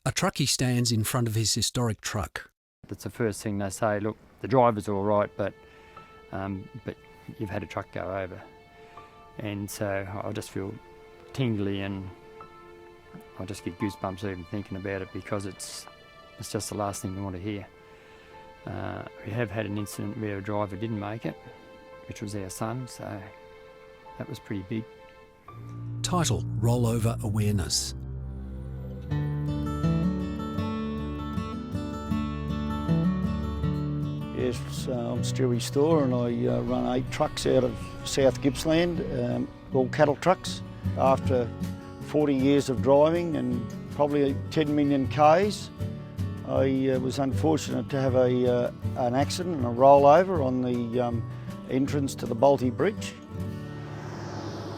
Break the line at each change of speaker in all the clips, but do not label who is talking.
A truckie stands in front of his historic truck.
That's the first thing they say, look, the driver's all right, but you've had a truck go over. And so I just feel tingly and I just get goosebumps even thinking about it, because it's just the last thing you want to hear. We have had an incident where a driver didn't make it, which was our son, so that was pretty big.
Title: Rollover Awareness.
Yes, I'm Stewie Store and I run 8 trucks out of South Gippsland, all cattle trucks. After 40 years of driving and probably 10 million Ks, I was unfortunate to have an accident and a rollover on the entrance to the Balti Bridge.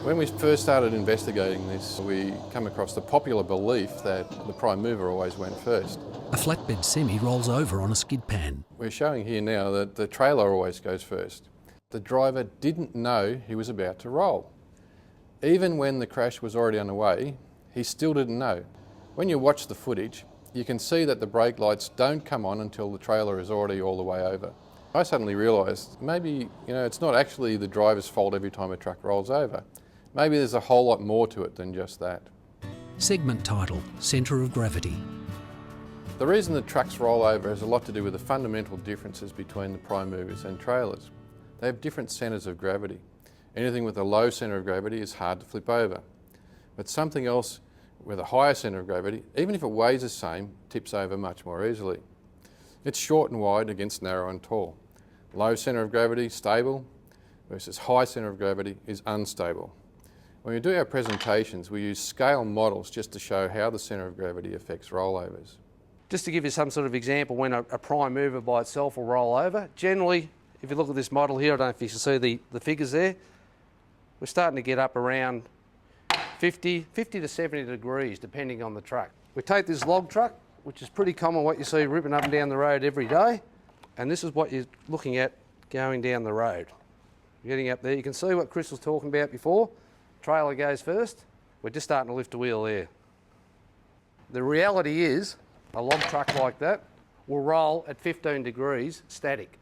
When we first started investigating this, we come across the popular belief that the prime mover always went first.
A flatbed semi rolls over on a skid pan.
We're showing here now that the trailer always goes first. The driver didn't know he was about to roll. Even when the crash was already underway, he still didn't know. When you watch the footage, you can see that the brake lights don't come on until the trailer is already all the way over. I suddenly realised maybe, it's not actually the driver's fault every time a truck rolls over. Maybe there's a whole lot more to it than just that.
Segment title: Centre of Gravity.
The reason that trucks roll over has a lot to do with the fundamental differences between the prime movers and trailers. They have different centres of gravity. Anything with a low centre of gravity is hard to flip over. But something else with a higher centre of gravity, even if it weighs the same, tips over much more easily. It's short and wide against narrow and tall. Low centre of gravity, stable, versus high centre of gravity is unstable. When we do our presentations, we use scale models just to show how the centre of gravity affects rollovers.
Just to give you some sort of example, when a prime mover by itself will roll over, generally, if you look at this model here, I don't know if you can see the figures there, we're starting to get up around 50 to 70 degrees, depending on the truck. We take this log truck, which is pretty common, what you see ripping up and down the road every day, and this is what you're looking at going down the road. Getting up there, you can see what Chris was talking about before. Trailer goes first, we're just starting to lift a wheel there. The reality is, a log truck like that will roll at 15 degrees static.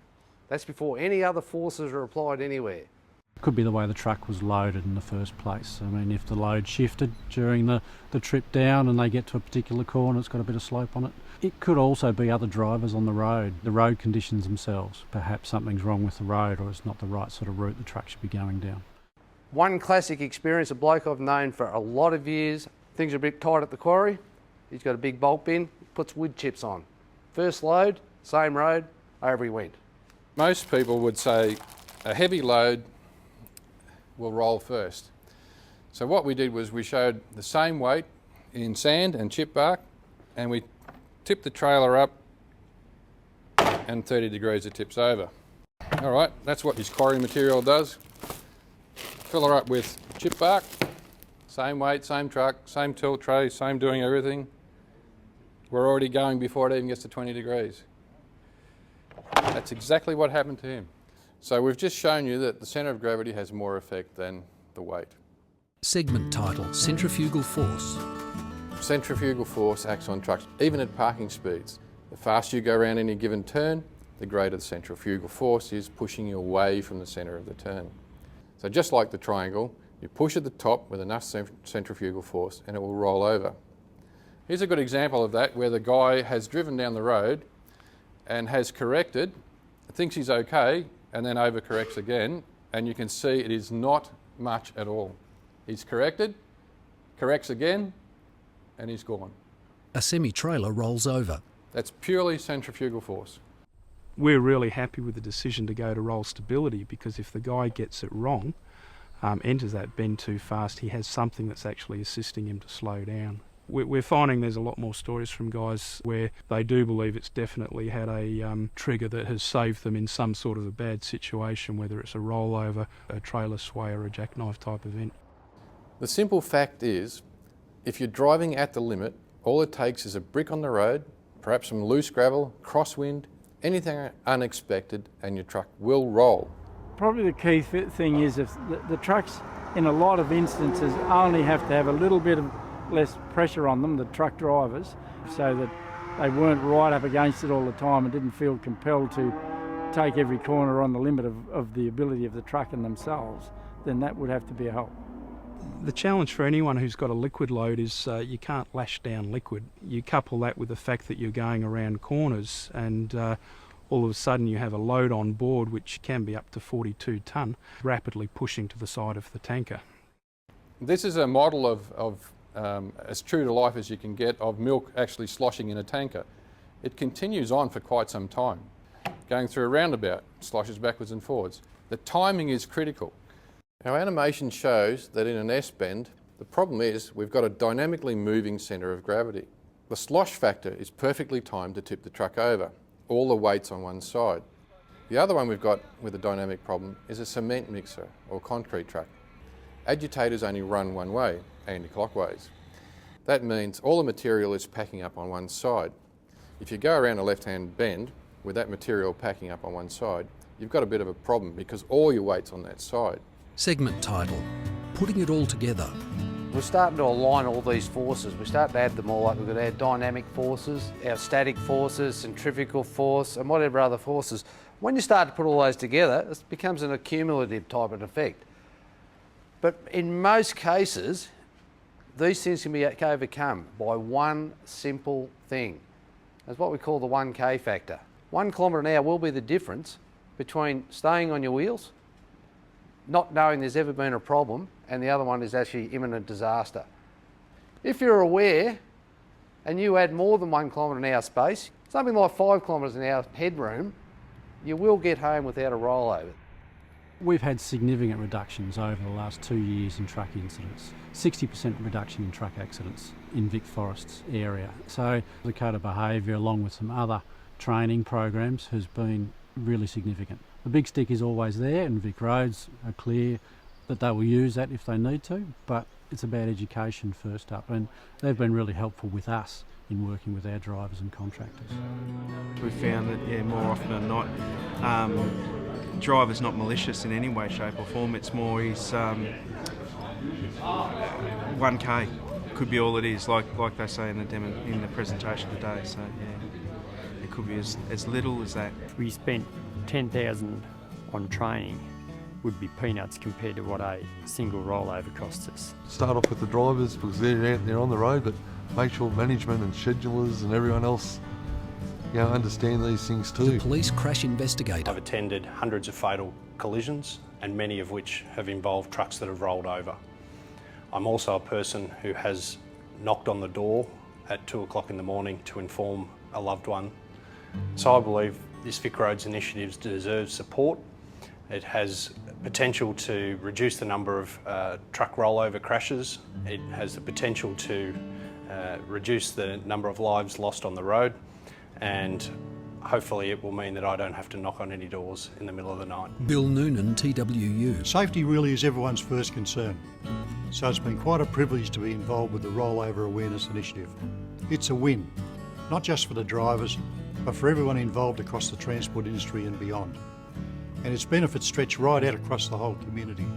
That's before any other forces are applied anywhere.
Could be the way the truck was loaded in the first place. I mean, if the load shifted during the trip down and they get to a particular corner, it's got a bit of slope on it. It could also be other drivers on the road conditions themselves. Perhaps something's wrong with the road or it's not the right sort of route the truck should be going down.
One classic experience, a bloke I've known for a lot of years, things are a bit tight at the quarry, he's got a big bolt bin, puts wood chips on. First load, same road, over he went.
Most people would say a heavy load will roll first. So what we did was we showed the same weight in sand and chip bark, and we tipped the trailer up and 30 degrees it tips over. All right, that's what his quarry material does. Fill her up with chip bark, same weight, same truck, same tilt tray, same doing everything. We're already going before it even gets to 20 degrees. That's exactly what happened to him. So we've just shown you that the centre of gravity has more effect than the weight.
Segment title: Centrifugal Force.
Centrifugal force acts on trucks, even at parking speeds. The faster you go around any given turn, the greater the centrifugal force is, pushing you away from the centre of the turn. So just like the triangle, you push at the top with enough centrifugal force and it will roll over. Here's a good example of that, where the guy has driven down the road and has corrected, thinks he's okay, and then overcorrects again, and you can see it is not much at all. He's corrected, corrects again, and he's gone.
A semi-trailer rolls over.
That's purely centrifugal force.
We're really happy with the decision to go to roll stability, because if the guy gets it wrong, enters that bend too fast, he has something that's actually assisting him to slow down. We're finding there's a lot more stories from guys where they do believe it's definitely had a trigger that has saved them in some sort of a bad situation, whether it's a rollover, a trailer sway or a jackknife type event.
The simple fact is, if you're driving at the limit, all it takes is a brick on the road, perhaps some loose gravel, crosswind, anything unexpected, and your truck will roll.
Probably the key thing is if the trucks, in a lot of instances, only have to have a little bit of less pressure on them, the truck drivers, so that they weren't right up against it all the time and didn't feel compelled to take every corner on the limit of the ability of the truck and themselves, then that would have to be a help.
The challenge for anyone who's got a liquid load is you can't lash down liquid. You couple that with the fact that you're going around corners and all of a sudden you have a load on board which can be up to 42 tonne, rapidly pushing to the side of the tanker.
This is a model of as true to life as you can get of milk actually sloshing in a tanker. It continues on for quite some time. Going through a roundabout, sloshes backwards and forwards. The timing is critical. Our animation shows that in an S-bend, the problem is we've got a dynamically moving centre of gravity. The slosh factor is perfectly timed to tip the truck over, all the weight's on one side. The other one we've got with a dynamic problem is a cement mixer or concrete truck. Agitators only run one way, anti-clockwise. That means all the material is packing up on one side. If you go around a left-hand bend with that material packing up on one side, you've got a bit of a problem because all your weight's on that side.
Segment title, Putting It All Together.
We're starting to align all these forces. We're starting to add them all up. We've got our dynamic forces, our static forces, centrifugal force, and whatever other forces. When you start to put all those together, it becomes an accumulative type of effect. But in most cases, these things can be overcome by one simple thing. That's what we call the 1K factor. 1 kilometre an hour will be the difference between staying on your wheels, not knowing there's ever been a problem, and the other one is actually imminent disaster. If you're aware and you add more than 1 kilometre an hour space, something like 5 kilometres an hour headroom, you will get home without a rollover.
We've had significant reductions over the last 2 years in truck incidents. 60% reduction in truck accidents in Vic Forest's area. So the code of behaviour along with some other training programs has been really significant. The big stick is always there and Vic roads are clear that they will use that if they need to, but it's about education first up, and they've been really helpful with us in working with our drivers and contractors.
We found that more often than not, driver's not malicious in any way, shape or form. It's more he's 1K could be all it is, like they say in the presentation today. So yeah, it could be as little as that.
We spent 10,000 on training, would be peanuts compared to what a single rollover costs us.
Start off with the drivers because they're on the road, but make sure management and schedulers and everyone else understand these things too.
The police crash investigator.
I've attended hundreds of fatal collisions and many of which have involved trucks that have rolled over. I'm also a person who has knocked on the door at 2 o'clock in the morning to inform a loved one. So I believe this Vic Roads initiative deserves support. It has potential to reduce the number of truck rollover crashes. It has the potential to reduce the number of lives lost on the road, and hopefully it will mean that I don't have to knock on any doors in the middle of the night.
Bill Noonan, TWU.
Safety really is everyone's first concern, so it's been quite a privilege to be involved with the Rollover Awareness Initiative. It's a win, not just for the drivers, but for everyone involved across the transport industry and beyond. And its benefits stretch right out across the whole community.